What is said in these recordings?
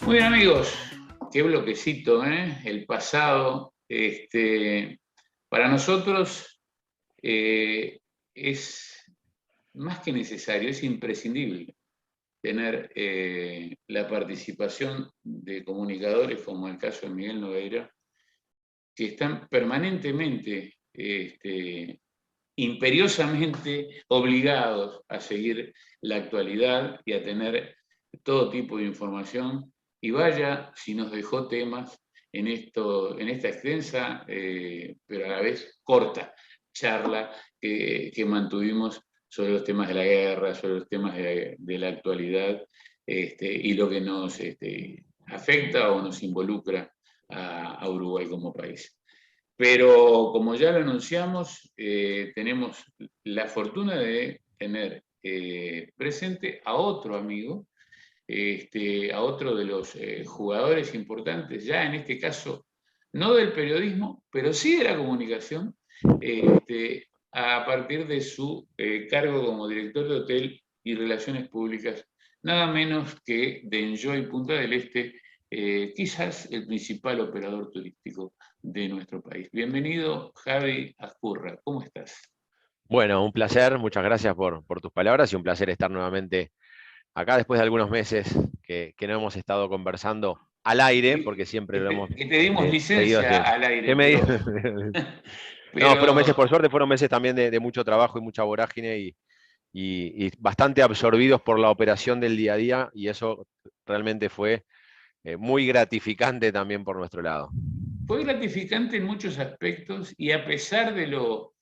Muy bien, amigos, qué bloquecito, ¿eh? El pasado. Para nosotros es más que necesario, es imprescindible tener la participación de comunicadores como el caso de Miguel Nogueira, que están permanentemente, imperiosamente obligados a seguir la actualidad y a tener todo tipo de información. Y vaya si nos dejó temas en esta extensa, pero a la vez corta charla que mantuvimos sobre los temas de la guerra, sobre los temas de la actualidad, y lo que nos afecta o nos involucra a Uruguay como país. Pero como ya lo anunciamos, tenemos la fortuna de tener presente a otro amigo, a otro de los jugadores importantes, ya en este caso no del periodismo, pero sí de la comunicación, a partir de su cargo como director de hotel y relaciones públicas, nada menos que de Enjoy Punta del Este, quizás el principal operador turístico de nuestro país. Bienvenido, Javi Azcurra, ¿cómo estás? Bueno, un placer, muchas gracias por tus palabras y un placer estar nuevamente acá después de algunos meses que no hemos estado conversando al aire, porque siempre lo hemos Que te dimos seguido licencia haciendo. al aire, ¿Qué me di- No, fueron meses, pero por suerte, fueron meses también de mucho trabajo y mucha vorágine y bastante absorbidos por la operación del día a día y eso realmente fue muy gratificante también por nuestro lado. fue gratificante en muchos aspectos y a pesar de lo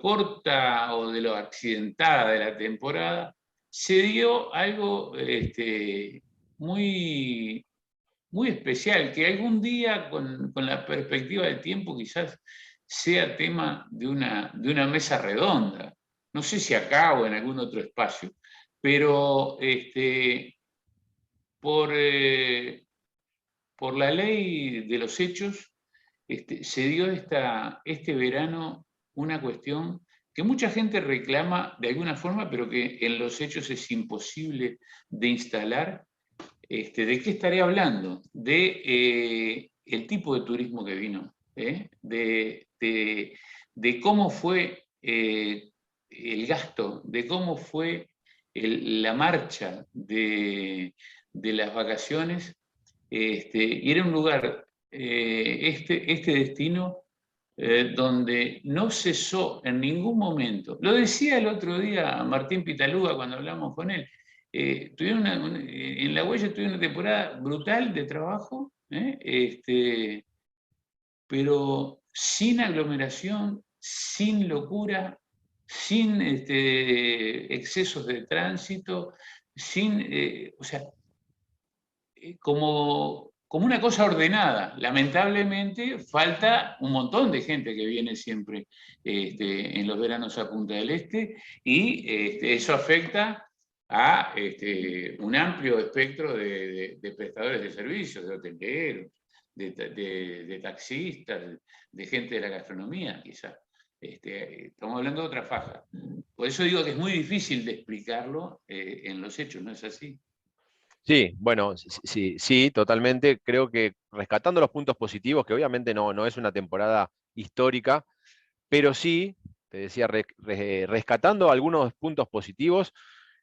corta o de lo accidentada de la temporada, se dio algo muy, muy especial, que algún día con la perspectiva del tiempo quizás sea tema de una mesa redonda. No sé si acá o en algún otro espacio, pero por, por la ley de los hechos, se dio este verano una cuestión que mucha gente reclama de alguna forma, pero que en los hechos es imposible de instalar. ¿De qué estaré hablando? De el tipo de turismo que vino, de cómo fue el gasto, de cómo fue la marcha de las vacaciones. Y era un lugar, este destino, donde no cesó en ningún momento. Lo decía el otro día Martín Pitaluga cuando hablamos con él. En La Huella tuvieron una temporada brutal de trabajo, pero sin aglomeración, sin locura, sin excesos de tránsito, sin, o sea, como una cosa ordenada. Lamentablemente falta un montón de gente que viene siempre en los veranos a Punta del Este y eso afecta a un amplio espectro de prestadores de servicios, de hoteleros, de taxistas, de gente de la gastronomía, quizás. Estamos hablando de otra faja. Por eso digo que es muy difícil de explicarlo en los hechos, ¿no es así? Sí, bueno, sí, totalmente. Creo que rescatando los puntos positivos, que obviamente no es una temporada histórica, pero sí, te decía, rescatando algunos puntos positivos,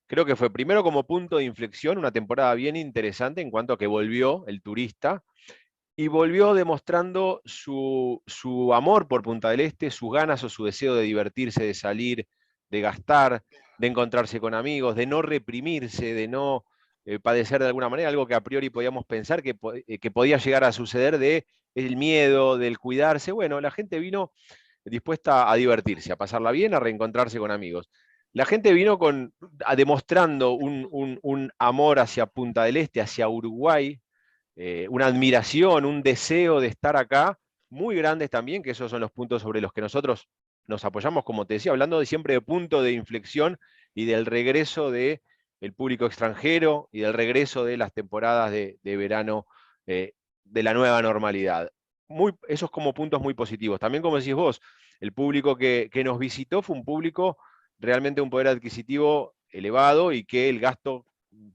creo que fue primero como punto de inflexión una temporada bien interesante en cuanto a que volvió el turista y volvió demostrando su amor por Punta del Este, sus ganas o su deseo de divertirse, de salir, de gastar, de encontrarse con amigos, de no reprimirse, de no padecer de alguna manera, algo que a priori podíamos pensar que podía llegar a suceder de el miedo, del cuidarse. Bueno, la gente vino dispuesta a divertirse, a pasarla bien, a reencontrarse con amigos. La gente vino demostrando un amor hacia Punta del Este, hacia Uruguay, una admiración, un deseo de estar acá, muy grandes también, que esos son los puntos sobre los que nosotros nos apoyamos, como te decía, hablando siempre de punto de inflexión y del regreso del público extranjero y del regreso de las temporadas de verano de la nueva normalidad. Esos como puntos muy positivos. También, como decís vos, el público que nos visitó fue un público realmente un poder adquisitivo elevado y que el gasto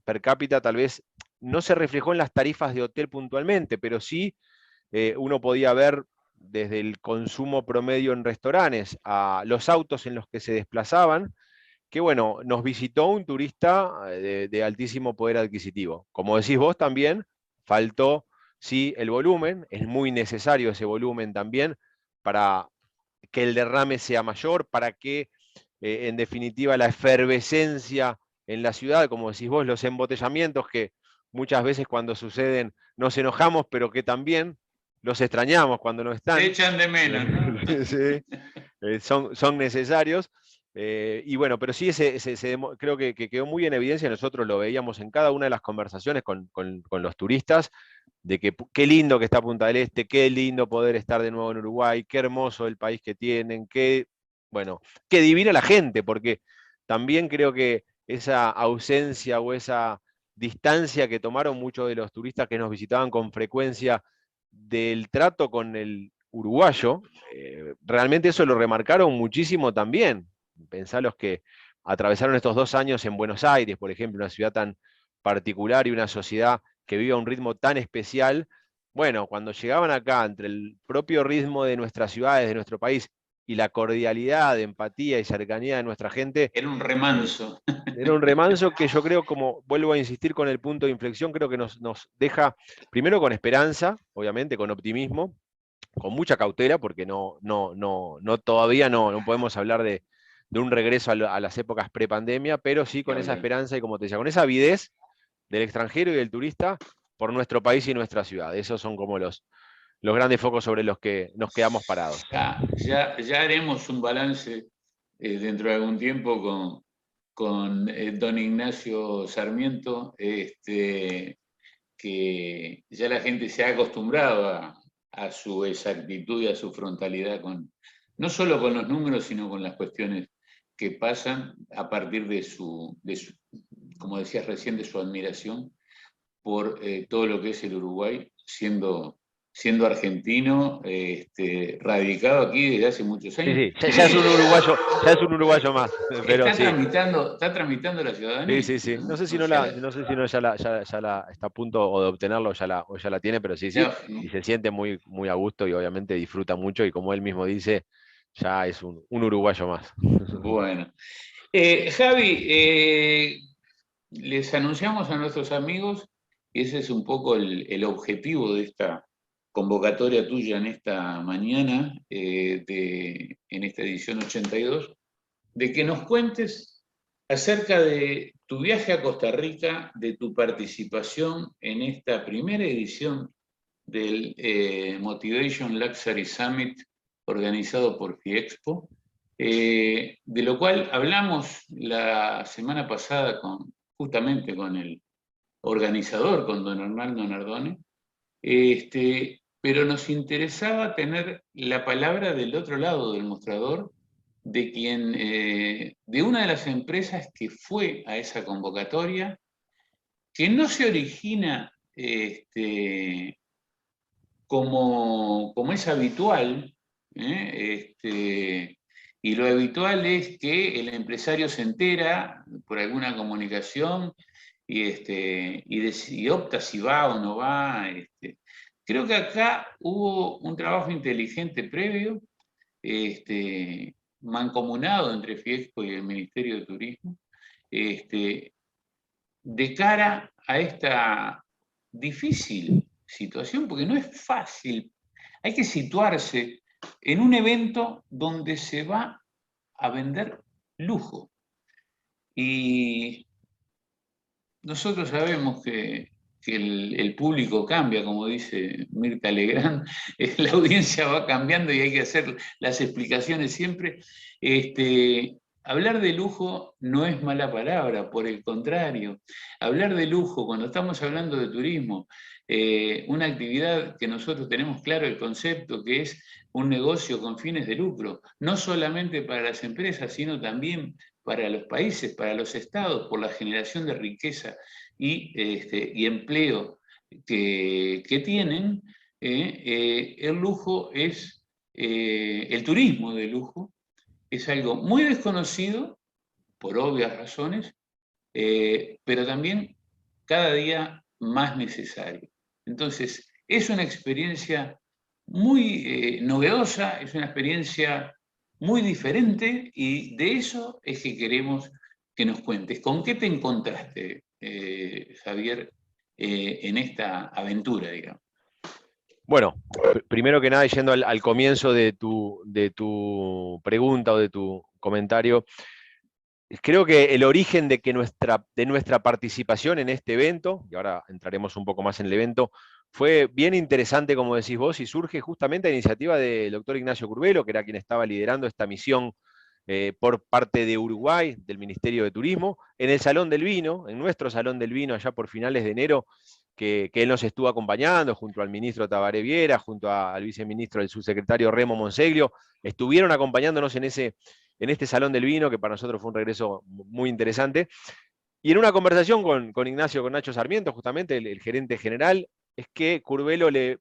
per cápita tal vez no se reflejó en las tarifas de hotel puntualmente, pero sí uno podía ver desde el consumo promedio en restaurantes a los autos en los que se desplazaban, que bueno, nos visitó un turista de altísimo poder adquisitivo. Como decís vos también, faltó sí el volumen, es muy necesario ese volumen también para que el derrame sea mayor, para que en definitiva la efervescencia en la ciudad, como decís vos, los embotellamientos que muchas veces cuando suceden nos enojamos, pero que también los extrañamos cuando no Se están. echan de menos, ¿no? Sí, son necesarios. Y bueno, pero sí creo que quedó muy en evidencia, nosotros lo veíamos en cada una de las conversaciones con los turistas, de que qué lindo que está Punta del Este, qué lindo poder estar de nuevo en Uruguay, qué hermoso el país que tienen, bueno, qué divina la gente, porque también creo que esa ausencia o esa distancia que tomaron muchos de los turistas que nos visitaban con frecuencia del trato con el uruguayo, realmente eso lo remarcaron muchísimo también. Pensá los que atravesaron estos 2 años en Buenos Aires, por ejemplo, una ciudad tan particular y una sociedad que vive a un ritmo tan especial. Bueno, cuando llegaban acá, entre el propio ritmo de nuestras ciudades, de nuestro país, y la cordialidad, empatía y cercanía de nuestra gente, Era un remanso. era un remanso que yo creo, como vuelvo a insistir con el punto de inflexión, creo que nos deja primero con esperanza, obviamente, con optimismo, con mucha cautela, porque todavía no podemos hablar de un regreso a las épocas prepandemia, pero sí con esa esperanza y, como te decía, con esa avidez del extranjero y del turista por nuestro país y nuestra ciudad. Esos son como los grandes focos sobre los que nos quedamos parados. Ya haremos un balance dentro de algún tiempo con don Ignacio Sarmiento, que ya la gente se ha acostumbrado a su exactitud y a su frontalidad, no solo con los números, sino con las cuestiones que pasan a partir de su, como decías recién, de su admiración por todo lo que es el Uruguay, siendo argentino, radicado aquí desde hace muchos años. Sí, ya es un uruguayo más, pero Está sí. tramitando la ciudadanía. Sí. No sé si no ya la está a punto o de obtenerlo o ya la tiene, pero sí. No, Y se siente muy, muy a gusto y obviamente disfruta mucho y, como él mismo dice, ya es un uruguayo más. bueno. Javi, les anunciamos a nuestros amigos, ese es un poco el objetivo de esta convocatoria tuya en esta mañana, en esta edición 82, de que nos cuentes acerca de tu viaje a Costa Rica, de tu participación en esta primera edición del Motivation Luxury Summit organizado por FIEXPO, de lo cual hablamos la semana pasada justamente con el organizador, con don Arnaldo Nardone, pero nos interesaba tener la palabra del otro lado del mostrador, de una de las empresas que fue a esa convocatoria, que no se origina como es habitual, y lo habitual es que el empresario se entera por alguna comunicación y opta si va o no va. Creo que acá hubo un trabajo inteligente previo, mancomunado entre FIEXPO y el Ministerio de Turismo, de cara a esta difícil situación, porque no es fácil. Hay que situarse en un evento donde se va a vender lujo. Y nosotros sabemos que el público cambia, como dice Mirta Legrand, la audiencia va cambiando y hay que hacer las explicaciones siempre. Hablar de lujo no es mala palabra, por el contrario. Hablar de lujo, cuando estamos hablando de turismo, una actividad que nosotros tenemos claro el concepto, que es un negocio con fines de lucro, no solamente para las empresas, sino también para los países, para los estados, por la generación de riqueza y empleo que tienen. El lujo el turismo de lujo es algo muy desconocido, por obvias razones, pero también cada día más necesario. Entonces, es una experiencia muy novedosa, es una experiencia muy diferente y de eso es que queremos que nos cuentes. ¿Con qué te encontraste, Javier, en esta aventura, digamos? Bueno, primero que nada, yendo al comienzo de tu pregunta o de tu comentario, creo que el origen de nuestra participación en este evento, y ahora entraremos un poco más en el evento, fue bien interesante, como decís vos, y surge justamente a iniciativa del doctor Ignacio Curvelo, que era quien estaba liderando esta misión por parte de Uruguay, del Ministerio de Turismo, en el Salón del Vino, en nuestro Salón del Vino, allá por finales de enero, que él nos estuvo acompañando, junto al ministro Tabaré Viera, junto al viceministro, el subsecretario Remo Monseglio, estuvieron acompañándonos en este Salón del Vino, que para nosotros fue un regreso muy interesante. Y en una conversación con Ignacio, con Nacho Sarmiento, justamente el gerente general, es que Curvelo le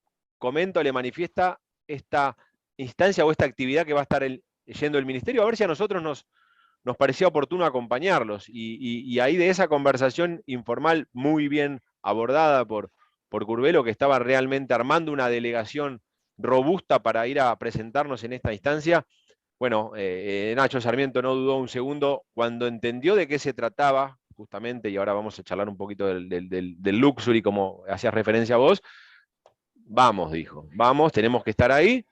manifiesta esta instancia o esta actividad que va a estar yendo el ministerio, a ver si a nosotros nos parecía oportuno acompañarlos. Y ahí de esa conversación informal muy bien abordada por Curvelo, que estaba realmente armando una delegación robusta para ir a presentarnos en esta instancia, bueno, Nacho Sarmiento no dudó un segundo cuando entendió de qué se trataba, justamente, y ahora vamos a charlar un poquito del Luxury, como hacías referencia a vos. Vamos, dijo, vamos, tenemos que estar ahí.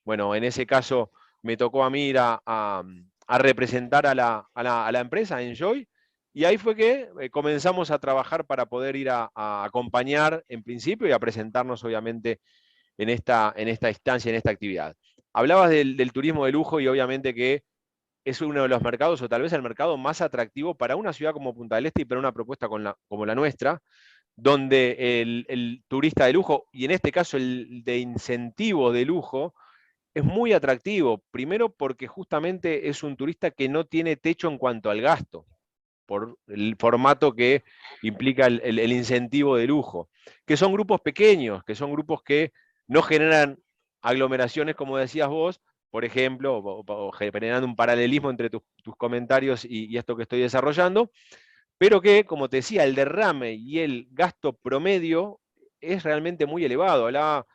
Bueno, en ese caso me tocó a mí ir a representar a la empresa, Enjoy, y ahí fue que comenzamos a trabajar para poder ir a acompañar en principio y a presentarnos, obviamente, en esta instancia, en esta actividad. Hablabas del turismo de lujo y obviamente que es uno de los mercados, o tal vez el mercado más atractivo para una ciudad como Punta del Este y para una propuesta como la nuestra, donde el turista de lujo, y en este caso el de incentivo de lujo, es muy atractivo. Primero porque justamente es un turista que no tiene techo en cuanto al gasto, por el formato que implica el incentivo de lujo, que son grupos pequeños, que son grupos que no generan aglomeraciones, como decías vos, por ejemplo, o generando un paralelismo entre tus comentarios y esto que estoy desarrollando, pero que, como te decía, el derrame y el gasto promedio es realmente muy elevado. Hablaba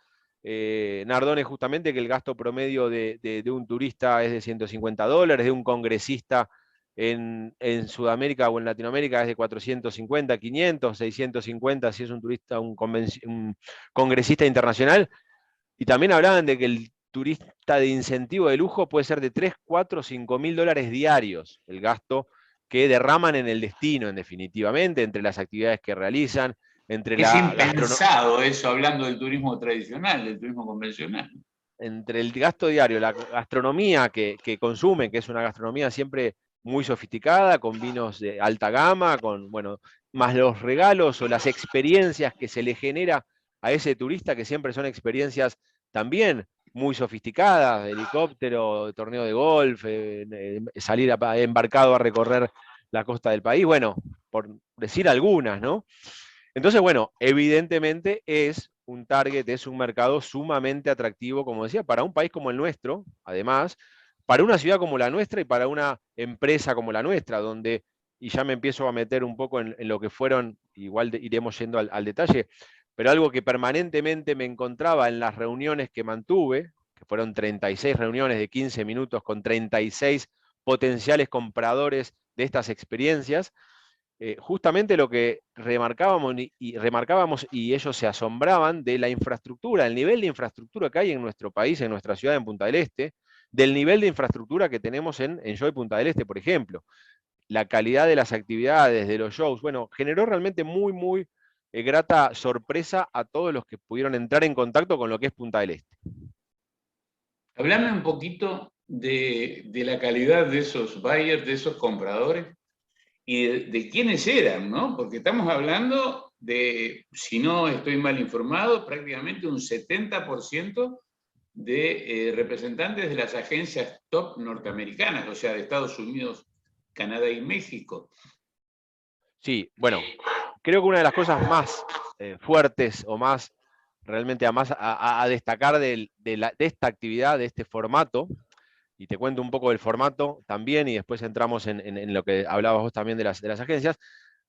Nardone justamente que el gasto promedio de un turista es de $150, de un congresista en Sudamérica o en Latinoamérica es de 450, 500, 650 si es un turista, un congresista internacional. Y también hablaban de que el turista de incentivo de lujo puede ser de 3, 4, $5.000 diarios, el gasto que derraman en el destino, en definitivamente, entre las actividades que realizan, entre Es la gastronomía, impensado eso, hablando del turismo tradicional, del turismo convencional. entre el gasto diario, la gastronomía que consumen, que es una gastronomía siempre muy sofisticada, con vinos de alta gama, con, bueno, más los regalos o las experiencias que se le genera a ese turista, que siempre son experiencias también muy sofisticadas, helicóptero, torneo de golf, salir embarcado a recorrer la costa del país, bueno, por decir algunas, ¿no? Entonces, bueno, evidentemente es un target, es un mercado sumamente atractivo, como decía, para un país como el nuestro, además, para una ciudad como la nuestra y para una empresa como la nuestra, donde, y ya me empiezo a meter un poco en lo que fueron, igual iremos yendo al detalle, pero algo que permanentemente me encontraba en las reuniones que mantuve, que fueron 36 reuniones de 15 minutos con 36 potenciales compradores de estas experiencias, justamente lo que remarcábamos y ellos se asombraban de la infraestructura, el nivel de infraestructura que hay en nuestro país, en nuestra ciudad, en Punta del Este, del nivel de infraestructura que tenemos en Enjoy Punta del Este, por ejemplo. La calidad de las actividades, de los shows, bueno, generó realmente muy grata sorpresa a todos los que pudieron entrar en contacto con lo que es Punta del Este. Hablame un poquito de la calidad de esos buyers, de esos compradores, y de quiénes eran, ¿no? Porque estamos hablando de, si no estoy mal informado, prácticamente un 70% de representantes de las agencias top norteamericanas, o sea, de Estados Unidos, Canadá y México. Sí, bueno, creo que una de las cosas más fuertes o más realmente a destacar de esta actividad, de este formato, y te cuento un poco del formato también, y después entramos en lo que hablabas vos también de las agencias,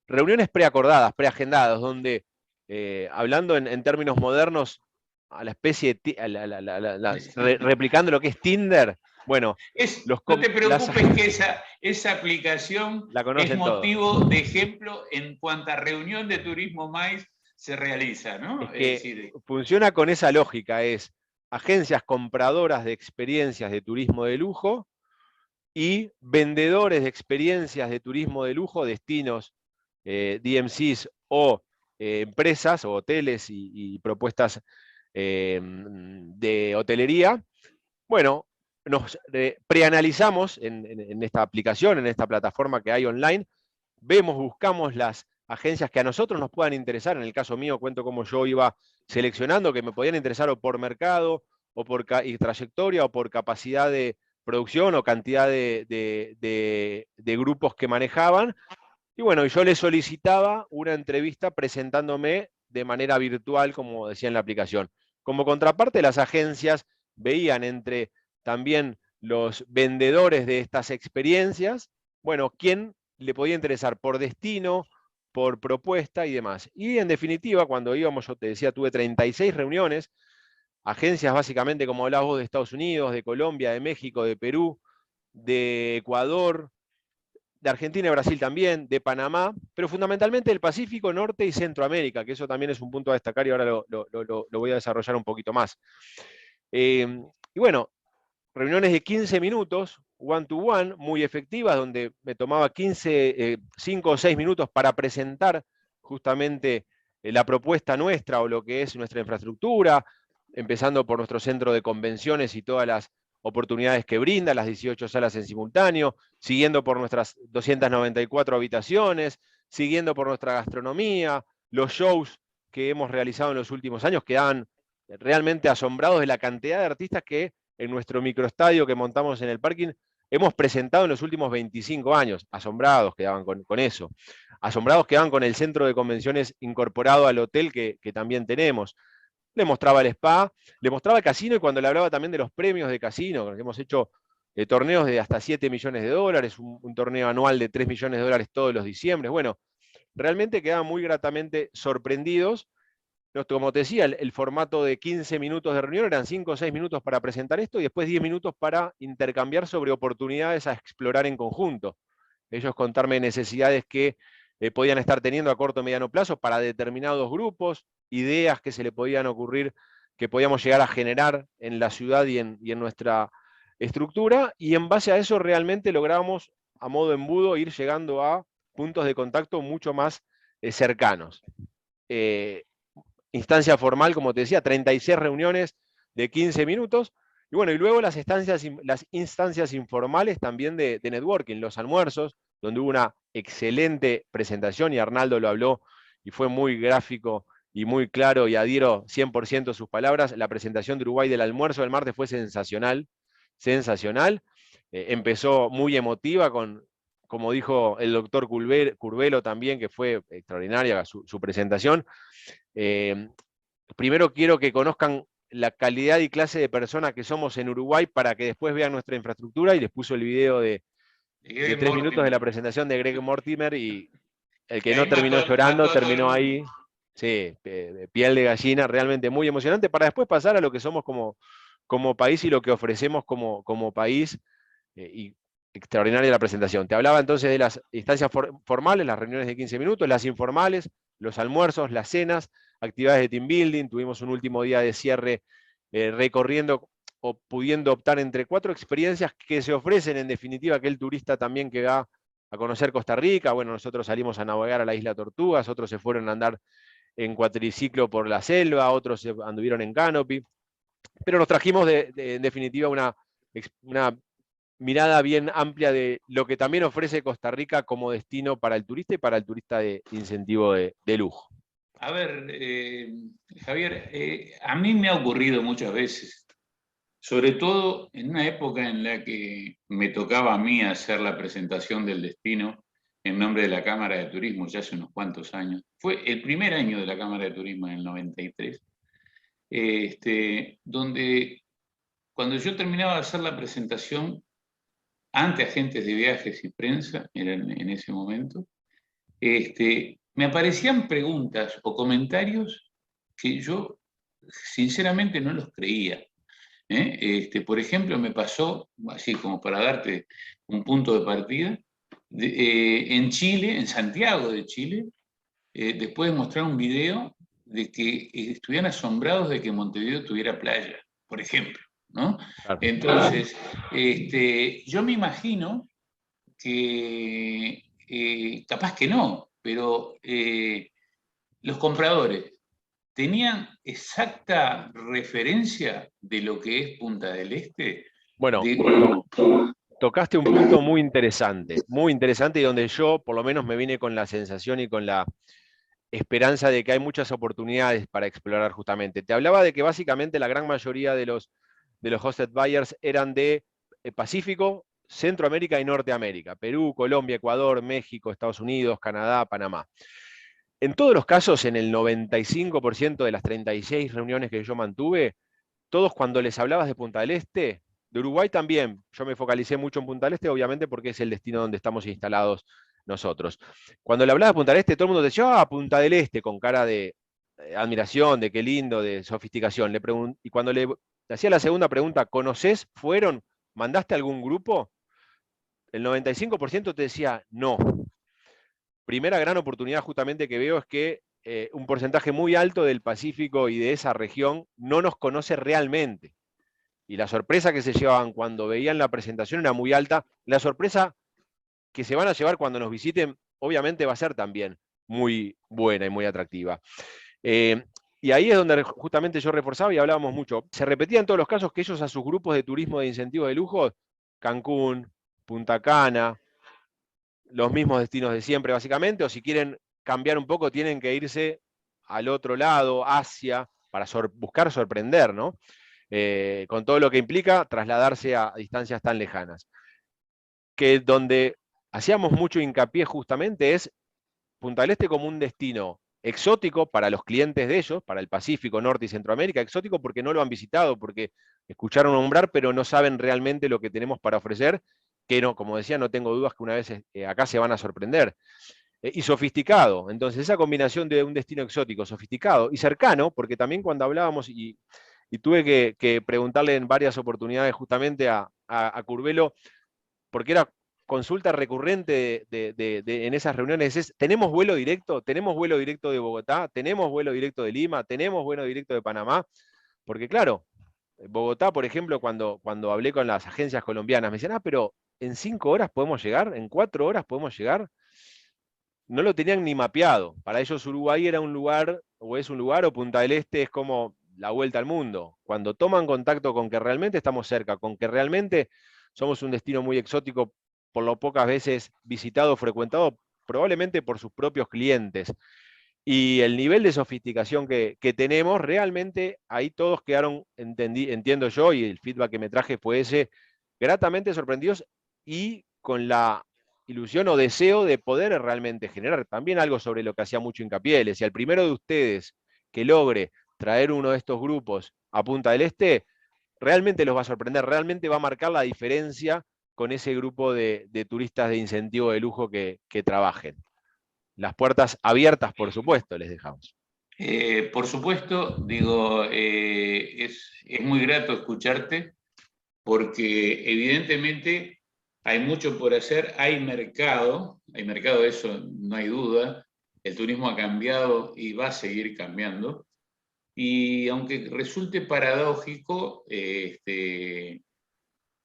reuniones preacordadas, preagendadas, donde hablando en términos modernos, a la especie de, replicando lo que es Tinder, bueno, No te preocupes que esa aplicación la es conocen todos. motivo de ejemplo en cuanta reunión de Turismo Mais se realiza, ¿no? Es que funciona con esa lógica, es agencias compradoras de experiencias de turismo de lujo y vendedores de experiencias de turismo de lujo, destinos, DMCs o empresas o hoteles y propuestas de hotelería. Bueno, nos preanalizamos en esta aplicación, en esta plataforma que hay online, vemos, buscamos las agencias que a nosotros nos puedan interesar. En el caso mío cuento cómo yo iba seleccionando, que me podían interesar o por mercado, o por trayectoria, o por capacidad de producción, o cantidad de grupos que manejaban. Y bueno, yo les solicitaba una entrevista presentándome de manera virtual, como decía en la aplicación. Como contraparte, las agencias veían entre también los vendedores de estas experiencias, bueno, quién le podía interesar por destino, por propuesta y demás. Y en definitiva, cuando íbamos, yo te decía, tuve 36 reuniones, agencias básicamente como hablabas vos de Estados Unidos, de Colombia, de México, de Perú, de Ecuador, de Argentina y Brasil también, de Panamá, pero fundamentalmente del Pacífico, Norte y Centroamérica, que eso también es un punto a destacar y ahora lo voy a desarrollar un poquito más. Y bueno, reuniones de 15 minutos, one to one, muy efectivas, donde me tomaba 5 o 6 minutos para presentar justamente la propuesta nuestra o lo que es nuestra infraestructura, empezando por nuestro centro de convenciones y todas las oportunidades que brinda, las 18 salas en simultáneo, siguiendo por nuestras 294 habitaciones, siguiendo por nuestra gastronomía, los shows que hemos realizado en los últimos años, quedaban realmente asombrados de la cantidad de artistas que en nuestro microestadio que montamos en el parking hemos presentado en los últimos 25 años. Asombrados quedaban con eso. Asombrados quedaban con el centro de convenciones incorporado al hotel que también tenemos. Le mostraba el spa, le mostraba el casino y cuando le hablaba también de los premios de casino, que hemos hecho torneos de hasta 7 millones de dólares, un torneo anual de 3 millones de dólares todos los diciembres. Bueno, realmente quedaban muy gratamente sorprendidos. Como te decía, el formato de 15 minutos de reunión eran 5 o 6 minutos para presentar esto y después 10 minutos para intercambiar sobre oportunidades a explorar en conjunto. Ellos contarme necesidades que podían estar teniendo a corto o mediano plazo para determinados grupos, ideas que se le podían ocurrir, que podíamos llegar a generar en la ciudad y en nuestra estructura, y en base a eso realmente logramos, a modo embudo, ir llegando a puntos de contacto mucho más cercanos. Instancia formal, como te decía, 36 reuniones de 15 minutos, y bueno, y luego las instancias informales también de networking, los almuerzos, donde hubo una excelente presentación, y Arnaldo lo habló, y fue muy gráfico y muy claro, y adhiero 100% a sus palabras. La presentación de Uruguay del almuerzo del martes fue sensacional, sensacional. Empezó muy emotiva como dijo el doctor Curvelo también, que fue extraordinaria su presentación. Primero quiero que conozcan la calidad y clase de personas que somos en Uruguay para que después vean nuestra infraestructura, y les puso el video de 3 minutos de la presentación de Greg Mortimer, y el que no terminó llorando terminó ahí, sí, piel de gallina, realmente muy emocionante, para después pasar a lo que somos como país y lo que ofrecemos como país, y extraordinaria la presentación. Te hablaba entonces de las instancias formales, las reuniones de 15 minutos, las informales, los almuerzos, las cenas, actividades de team building. Tuvimos un último día de cierre recorriendo o pudiendo optar entre 4 experiencias que se ofrecen en definitiva a aquel turista también que va a conocer Costa Rica. Bueno, nosotros salimos a navegar a la isla Tortugas, otros se fueron a andar en cuatriciclo por la selva, otros anduvieron en canopy, pero nos trajimos en definitiva una mirada bien amplia de lo que también ofrece Costa Rica como destino para el turista y para el turista de incentivo de lujo. A ver, Javier, a mí me ha ocurrido muchas veces, sobre todo en una época en la que me tocaba a mí hacer la presentación del destino en nombre de la Cámara de Turismo, ya hace unos cuantos años. Fue el primer año de la Cámara de Turismo, en el 93, donde cuando yo terminaba de hacer la presentación ante agentes de viajes y prensa, era en ese momento, me aparecían preguntas o comentarios que yo sinceramente no los creía. Por ejemplo, me pasó, así como para darte un punto de partida, en Chile, en Santiago de Chile, después de mostrar un video de que estuvieran asombrados de que Montevideo tuviera playa, por ejemplo, ¿no? Claro. Entonces, yo me imagino que capaz que no, pero los compradores tenían exacta referencia de lo que es Punta del Este. Bueno, De, tocaste un punto muy interesante y donde yo por lo menos me vine con la sensación y con la esperanza de que hay muchas oportunidades para explorar justamente. Te hablaba de que básicamente la gran mayoría de los hosted buyers eran de Pacífico, Centroamérica y Norteamérica, Perú, Colombia, Ecuador, México, Estados Unidos, Canadá, Panamá. En todos los casos, en el 95% de las 36 reuniones que yo mantuve, todos cuando les hablabas de Punta del Este, de Uruguay también, yo me focalicé mucho en Punta del Este, obviamente porque es el destino donde estamos instalados nosotros. Cuando le hablaba de Punta del Este, todo el mundo decía, Punta del Este, con cara de admiración, de qué lindo, de sofisticación. Y cuando le hacía la segunda pregunta, ¿conoces? ¿Fueron? ¿Mandaste algún grupo? El 95% te decía no. Primera gran oportunidad justamente que veo es que un porcentaje muy alto del Pacífico y de esa región no nos conoce realmente. Y la sorpresa que se llevaban cuando veían la presentación era muy alta. La sorpresa que se van a llevar cuando nos visiten, obviamente va a ser también muy buena y muy atractiva. Y ahí es donde justamente yo reforzaba y hablábamos mucho. Se repetía en todos los casos que ellos a sus grupos de turismo de incentivos de lujo, Cancún, Punta Cana, los mismos destinos de siempre básicamente, o si quieren cambiar un poco tienen que irse al otro lado, Asia, para buscar sorprender, ¿no? Con todo lo que implica trasladarse a distancias tan lejanas. Que donde hacíamos mucho hincapié justamente es Punta del Este como un destino exótico para los clientes de ellos, para el Pacífico, Norte y Centroamérica, exótico porque no lo han visitado, porque escucharon nombrar, pero no saben realmente lo que tenemos para ofrecer, que no, como decía, no tengo dudas que una vez acá se van a sorprender. Y sofisticado, entonces esa combinación de un destino exótico, sofisticado y cercano, porque también cuando hablábamos, y tuve que preguntarle en varias oportunidades justamente a Curvelo, porque era consulta recurrente en esas reuniones, es, ¿tenemos vuelo directo? ¿Tenemos vuelo directo de Bogotá? ¿Tenemos vuelo directo de Lima? ¿Tenemos vuelo directo de Panamá? Porque claro, Bogotá, por ejemplo, cuando hablé con las agencias colombianas, me decían, pero ¿en 5 horas podemos llegar? ¿En 4 horas podemos llegar? No lo tenían ni mapeado. Para ellos Uruguay era un lugar, o es un lugar, o Punta del Este es como la vuelta al mundo. Cuando toman contacto con que realmente estamos cerca, con que realmente somos un destino muy exótico, por lo pocas veces visitado, frecuentado, probablemente por sus propios clientes. Y el nivel de sofisticación que tenemos, realmente ahí todos quedaron, entiendo yo, y el feedback que me traje fue ese, gratamente sorprendidos y con la ilusión o deseo de poder realmente generar también algo sobre lo que hacía mucho hincapié. Les decía, el primero de ustedes que logre traer uno de estos grupos a Punta del Este, realmente los va a sorprender, realmente va a marcar la diferencia con ese grupo de turistas de incentivo de lujo que trabajen. Las puertas abiertas, por supuesto, les dejamos. por supuesto, digo, es muy grato escucharte porque evidentemente hay mucho por hacer, hay mercado, de eso no hay duda, el turismo ha cambiado y va a seguir cambiando, y aunque resulte paradójico,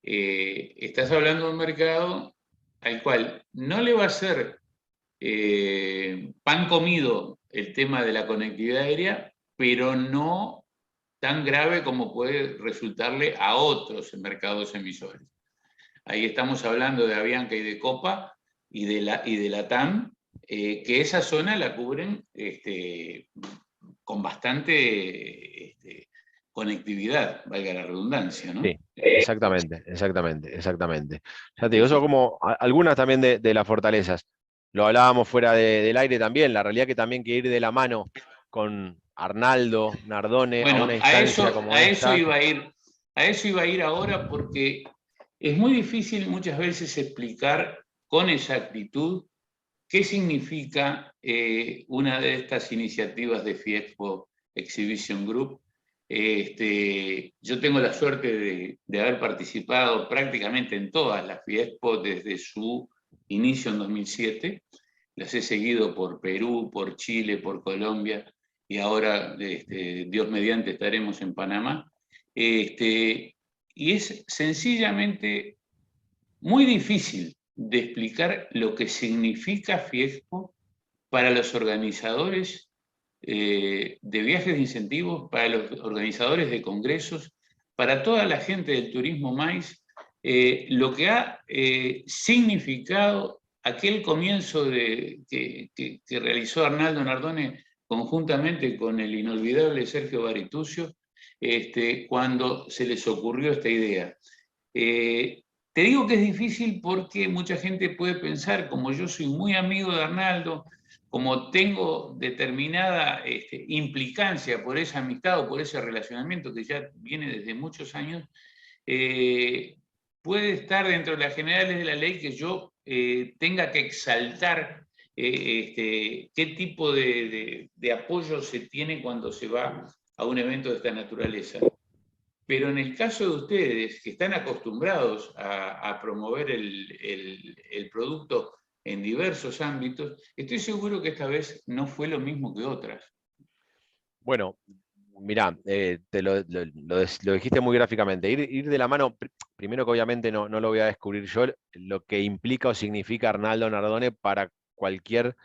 estás hablando de un mercado al cual no le va a ser pan comido el tema de la conectividad aérea, pero no tan grave como puede resultarle a otros mercados emisores. Ahí estamos hablando de Avianca y de Copa y de la TAM, que esa zona la cubren con bastante conectividad, valga la redundancia, ¿no? Sí, exactamente, exactamente, exactamente. Ya te digo, Sí, eso sí. como algunas también de las fortalezas. Lo hablábamos fuera del aire también, la realidad que también que ir de la mano con Arnaldo Nardone a Bueno, una instancia como esta. a eso iba a ir ahora porque es muy difícil muchas veces explicar con exactitud ¿qué significa una de estas iniciativas de Fiexpo Exhibition Group? Yo tengo la suerte de haber participado prácticamente en todas las Fiexpo desde su inicio en 2007. Las he seguido por Perú, por Chile, por Colombia, y ahora, Dios mediante, estaremos en Panamá. Y es sencillamente muy difícil de explicar lo que significa Fiexpo para los organizadores de viajes de incentivos, para los organizadores de congresos, para toda la gente del turismo MICE, lo que ha significado aquel comienzo que realizó Arnaldo Nardone conjuntamente con el inolvidable Sergio Barituccio, cuando se les ocurrió esta idea. Te digo que es difícil porque mucha gente puede pensar, como yo soy muy amigo de Arnaldo, como tengo determinada implicancia por esa amistad o por ese relacionamiento que ya viene desde muchos años, puede estar dentro de las generales de la ley que yo tenga que exaltar qué tipo de apoyo se tiene cuando se va a un evento de esta naturaleza. Pero en el caso de ustedes, que están acostumbrados a promover el producto en diversos ámbitos, estoy seguro que esta vez no fue lo mismo que otras. Bueno, mirá, te lo dijiste muy gráficamente. Ir de la mano, primero que obviamente no lo voy a descubrir yo, lo que implica o significa Arnaldo Nardone para cualquier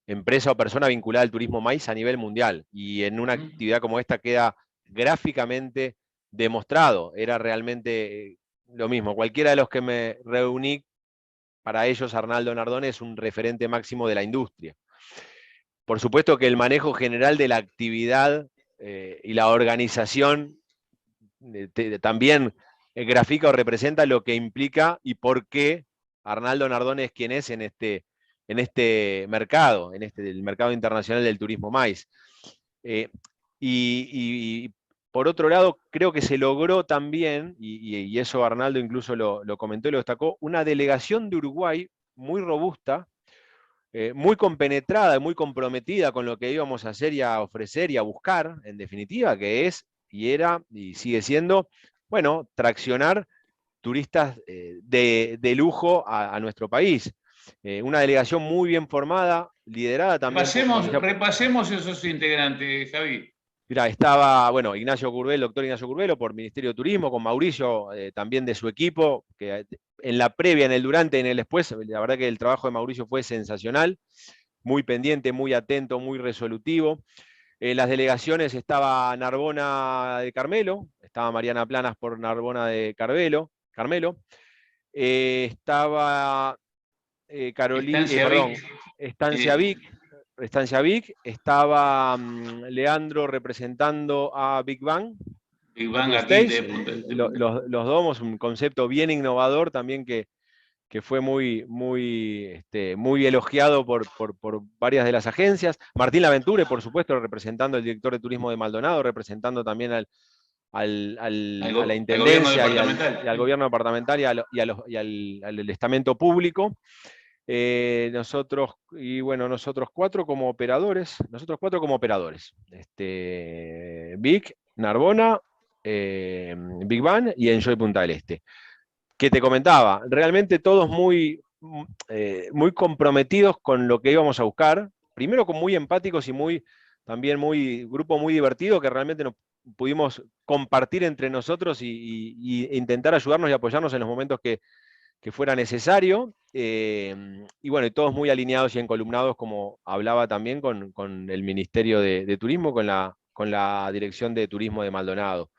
empresa o persona vinculada al turismo maíz a nivel mundial. Y en una actividad como esta queda gráficamente demostrado. Era realmente lo mismo. Cualquiera de los que me reuní, para ellos Arnaldo Nardone es un referente máximo de la industria. Por supuesto que el manejo general de la actividad y la organización también grafica o representa lo que implica y por qué Arnaldo Nardone es quien es en este mercado, el mercado internacional del turismo maíz. Y por otro lado, creo que se logró también, y eso Arnaldo incluso lo comentó y lo destacó, una delegación de Uruguay muy robusta, muy compenetrada, muy comprometida con lo que íbamos a hacer y a ofrecer y a buscar, en definitiva, que es, y era, y sigue siendo, bueno, traccionar turistas de lujo a nuestro país. Una delegación muy bien formada, liderada también repasemos esos integrantes, Javi. Mirá, estaba, bueno, doctor Ignacio Curbelo, por Ministerio de Turismo, con Mauricio, también de su equipo, que en la previa, en el durante, en el después, la verdad que el trabajo de Mauricio fue sensacional, muy pendiente, muy atento, muy resolutivo. En las delegaciones estaba Narbona de Carmelo, estaba Mariana Planas por Narbona de Carmelo, estaba Estancia Vic, estaba Leandro representando a Big Bang. Big Bang aquí los domos, un concepto bien innovador también que fue muy elogiado por varias de las agencias. Martín Laventure, por supuesto, representando al director de turismo de Maldonado, representando también a la Intendencia y al gobierno departamental y al estamento público. Nosotros cuatro como operadores, Vic, Narbona, Big Bang y Enjoy Punta del Este. Que te comentaba, realmente todos muy comprometidos con lo que íbamos a buscar, primero muy empáticos y también grupo muy divertido que realmente nos pudimos compartir entre nosotros y intentar ayudarnos y apoyarnos en los momentos que fuera necesario, y bueno, y todos muy alineados y encolumnados, como hablaba también con el Ministerio de Turismo, con la Dirección de Turismo de Maldonado.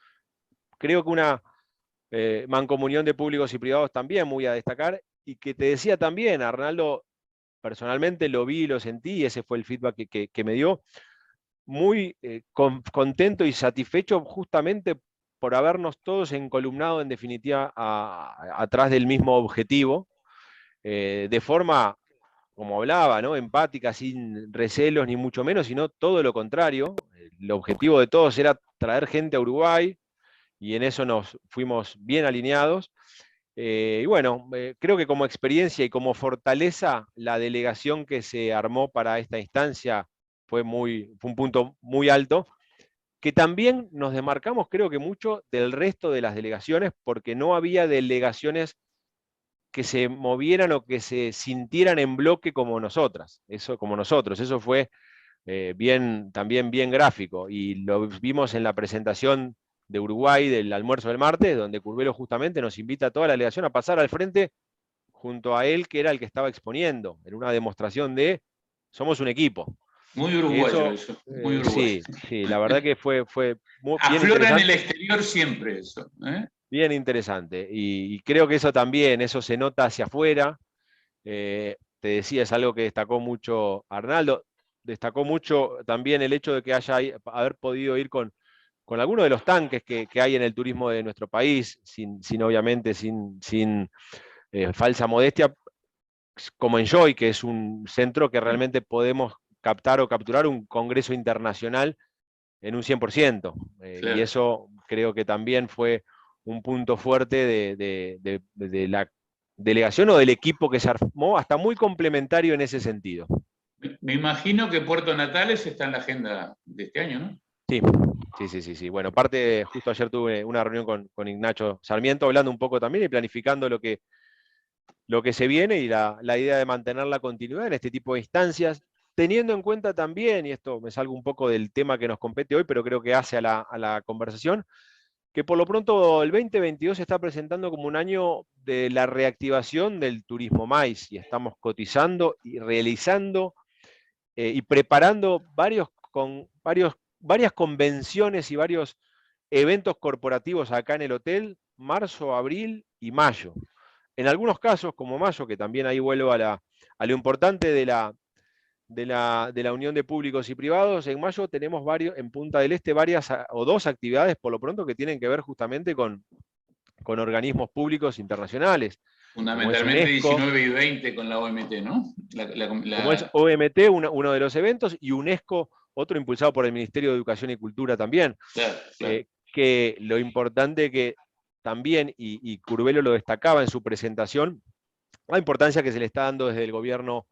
Creo que una mancomunión de públicos y privados también muy a destacar, y que te decía también, Arnaldo, personalmente lo vi y lo sentí, y ese fue el feedback que me dio, muy contento y satisfecho justamente por habernos todos encolumnado en definitiva atrás del mismo objetivo, de forma, como hablaba, ¿no?, empática, sin recelos ni mucho menos, sino todo lo contrario. El objetivo de todos era traer gente a Uruguay, y en eso nos fuimos bien alineados. Y bueno, creo que como experiencia y como fortaleza, la delegación que se armó para esta instancia fue un punto muy alto, que también nos desmarcamos, creo que mucho, del resto de las delegaciones, porque no había delegaciones que se movieran o que se sintieran en bloque como nosotras, como nosotros. Eso fue también bien gráfico, y lo vimos en la presentación de Uruguay del almuerzo del martes, donde Curvelo justamente nos invita a toda la delegación a pasar al frente junto a él, que era el que estaba exponiendo, en una demostración de somos un equipo. Muy uruguayo Eso, eso, muy uruguayo. sí, sí, la verdad que fue bien Aflora en el interesante, exterior siempre eso. bien interesante. Y creo que eso también, eso se nota hacia afuera. Te decía, es algo que destacó mucho Arnaldo, destacó mucho también el hecho de que haber podido ir con algunos de los tanques que hay en el turismo de nuestro país, obviamente, sin falsa modestia, como Enjoy, que es un centro que realmente podemos captar o capturar un congreso internacional en un 100%. Y Claro. eso creo que también fue un punto fuerte de la delegación o del equipo que se armó, hasta muy complementario en ese sentido. Me imagino que Puerto Natales está en la agenda de este año, ¿no? Sí. Bueno, justo ayer tuve una reunión con Ignacio Sarmiento, hablando un poco también y planificando lo que se viene, y la idea de mantener la continuidad en este tipo de instancias, teniendo en cuenta también, y esto me salgo un poco del tema que nos compete hoy, pero creo que hace a la conversación, que por lo pronto el 2022 se está presentando como un año de la reactivación del turismo MICE, y estamos cotizando y realizando y preparando varias convenciones y varios eventos corporativos acá en el hotel, marzo, abril y mayo. En algunos casos, como mayo, que también ahí vuelvo a lo importante de la unión de públicos y privados, en mayo tenemos en Punta del Este varias o dos actividades por lo pronto que tienen que ver justamente con organismos públicos internacionales, como es Fundamentalmente UNESCO, 19 y 20 con la OMT, ¿no? como es OMT, uno de los eventos, y UNESCO, otro impulsado por el Ministerio de Educación y Cultura también. Claro. Que lo importante que también, y Curvelo lo destacaba en su presentación, la importancia que se le está dando desde el gobierno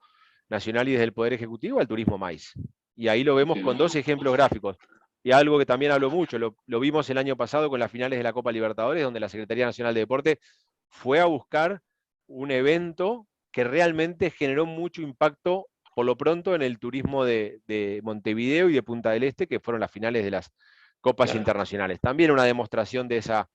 nacional y desde el Poder Ejecutivo al turismo MICE. Y ahí lo vemos con dos ejemplos gráficos. Y algo que también habló mucho, lo vimos el año pasado con las finales de la Copa Libertadores, donde la Secretaría Nacional de Deporte fue a buscar un evento que realmente generó mucho impacto, por lo pronto, en el turismo de Montevideo y de Punta del Este, que fueron las finales de las Copas Internacionales. También una demostración de esa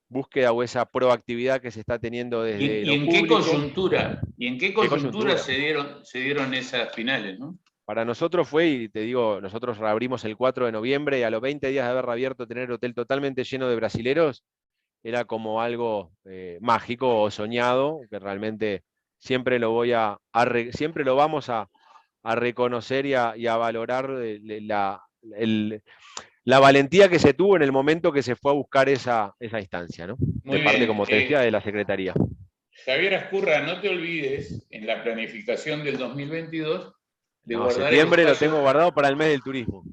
búsqueda o esa proactividad que se está teniendo desde ¿Y lo en qué público. coyuntura? ¿Y en qué ¿Qué coyuntura coyuntura? se dieron esas finales, no? Para nosotros fue, y te digo, nosotros reabrimos el 4 de noviembre, y a los 20 días de haber reabierto, tener el hotel totalmente lleno de brasileros, era como algo mágico o soñado, que realmente siempre siempre lo vamos a reconocer y a valorar la valentía que se tuvo en el momento que se fue a buscar esa instancia, ¿no? De Muy parte, bien. como te decía, de la Secretaría. Javier Ascurra, no te olvides en la planificación del 2022 de No, guardar el septiembre lo espacio. tengo guardado para el mes del turismo.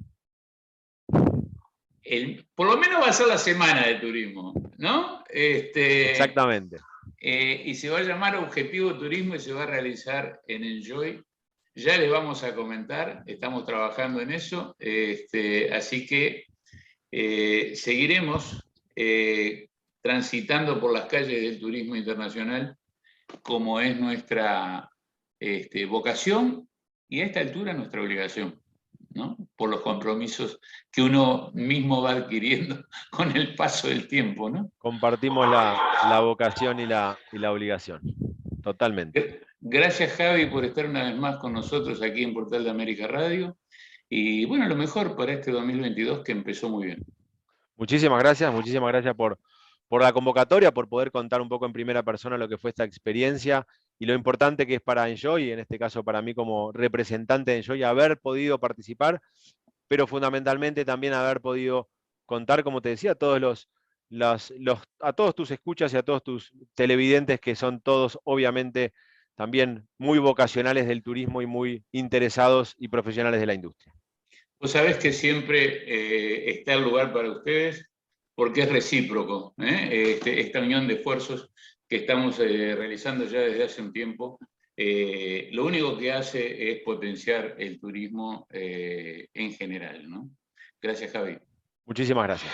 Por lo menos va a ser la semana de turismo, ¿no? Exactamente. Y se va a llamar Objetivo Turismo y se va a realizar en Enjoy. Ya les vamos a comentar, estamos trabajando en eso, así que seguiremos transitando por las calles del turismo internacional, como es nuestra vocación y a esta altura nuestra obligación, ¿no? Por los compromisos que uno mismo va adquiriendo con el paso del tiempo, ¿no? Compartimos la vocación y la obligación. Totalmente. Gracias, Javi, por estar una vez más con nosotros aquí en Portal de América Radio. Y bueno, lo mejor para este 2022 que empezó muy bien. Muchísimas gracias por la convocatoria, por poder contar un poco en primera persona lo que fue esta experiencia y lo importante que es para Enjoy, y en este caso para mí como representante de Enjoy, haber podido participar, pero fundamentalmente también haber podido contar, como te decía, a todos tus escuchas y a todos tus televidentes, que son todos obviamente también muy vocacionales del turismo y muy interesados y profesionales de la industria. Vos sabés que siempre está el lugar para ustedes porque es recíproco, esta unión de esfuerzos que estamos realizando ya desde hace un tiempo, lo único que hace es potenciar el turismo en general, ¿no? Gracias, Javi. Muchísimas gracias.